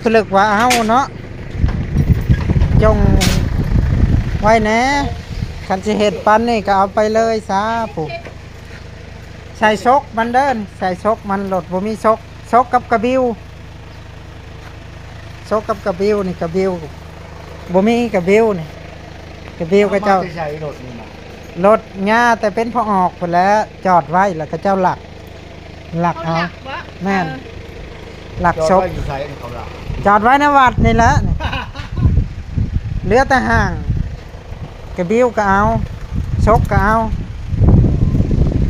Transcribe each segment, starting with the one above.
ผลึกว่าเอาเนาะจงไว้แหน่คันสิเฮ็ดปันนี่ก็เอาไปเลยซะผู้ใส่ซกมันเดินใส่ซกมันรถบ่มีซกซกกับกระบิวซกกับกระบิวนี่กระบิวบ่มีกระบิวนี่กระบิวก็เจ้า ใช้รถนี่นะ รถหญ้าแต่เป็นพอออกพุ่นแล้วจอดไว้แล้วก็เจ้าหลักเอา แม่น หลัก จอด ซก ไว้อยู่ใช้เขาละ จอดไว้ในวัดนี่แหละเหลือแต่ห่างกระบิวก็เอาซกก็เอา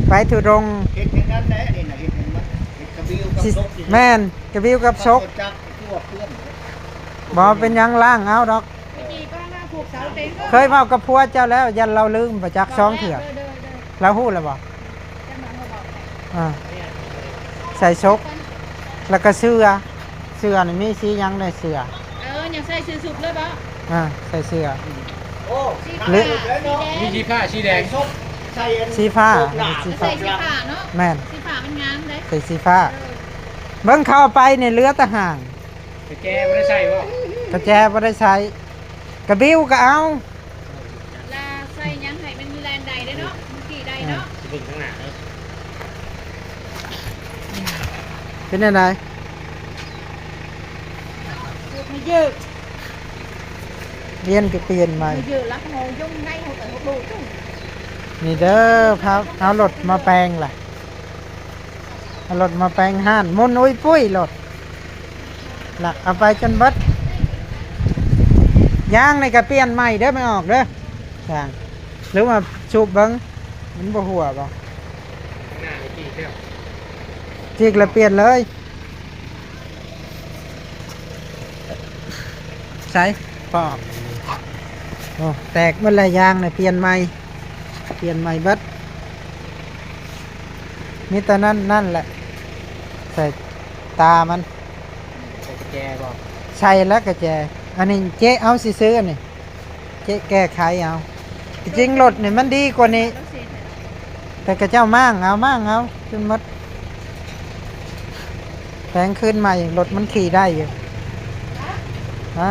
ไปทุรงค์ เฮ็ดอย่างนั้นแหละนี่นะเฮ็ดอย่างนั้นเฮ็ดกระบิ้วกับ สิ ซกนี่ แม่นกระบิวกับซก จักทั่วเพื่อน บ่เป็นหยังล่างเอาดอก จีก็มาผูกเสาเต็ง เคยเว้ากับผัวเจ้าแล้วยันเราลืมประจักษ์สองเถื่อเราฮู้แล้วบ่อ่าใส่ซกแล้วก็เสื้อนี่มีสีหยังได้เสื้อ ยังใส่ซื้อสุกเลยปะ ใส่เสื้อ โอ้ หรือ มีสีผ้าสีแดง ซกใส่อัน สีฟ้า ซกหลา สี ใส่สีผ้าเนาะ แม่น สีผ้ามันงามเลย ใส่สีฟ้าเบิ่งเข้าไปในเรือแต่ห่าง แต่แกไม่ได้ใช่ป่ะ กระแจบ่ได้ใช้กระบิ้วก็เอา ลาใส่ยังไห้มันมีแรงใดได้เนาะมันกี่ใดเนาะ จะเป็นข้างหน้าเลย เป็นยังไง ไม่เยอะ เรียนก็เปลี่ยนใหม่ ไม่เยอะแล้วโหยุ่งในหัวแต่หัวดูจุ้ง นี่เด้อพาเอารถมาแปลงล่ะเอารถมาแปลงห้านมุนอุ้ยปุ้ยรถหลักเอาไปจนเบิดยางในก็เปลี่ยนใหม่เด้อไม่ออกเด้อยางหรือว่าสูบเบิ้งมันบ่หัวบ่ ข้างหน้าไม่กี่เที่ยว จิกแล้วเปลี่ยนเลยใส่ปอกโอ้แตกเมื่อไรยางเนี่ยเปลี่ยนใหม่เบิดมีแต่นั่นแหละใส่ตามัน แต่แกบอก ใช่แล้วก็แจอันนี้เจ๊เอาสิซื้ออันนี้เจ๊แก้ไขเอาจริงรถนี่มันดีกว่านี้ แล้วเสร็จ แต่กระเจ้ามั่งเอาจนหมดแปลงขึ้นใหม่รถมันขี่ได้อยู่ฮะ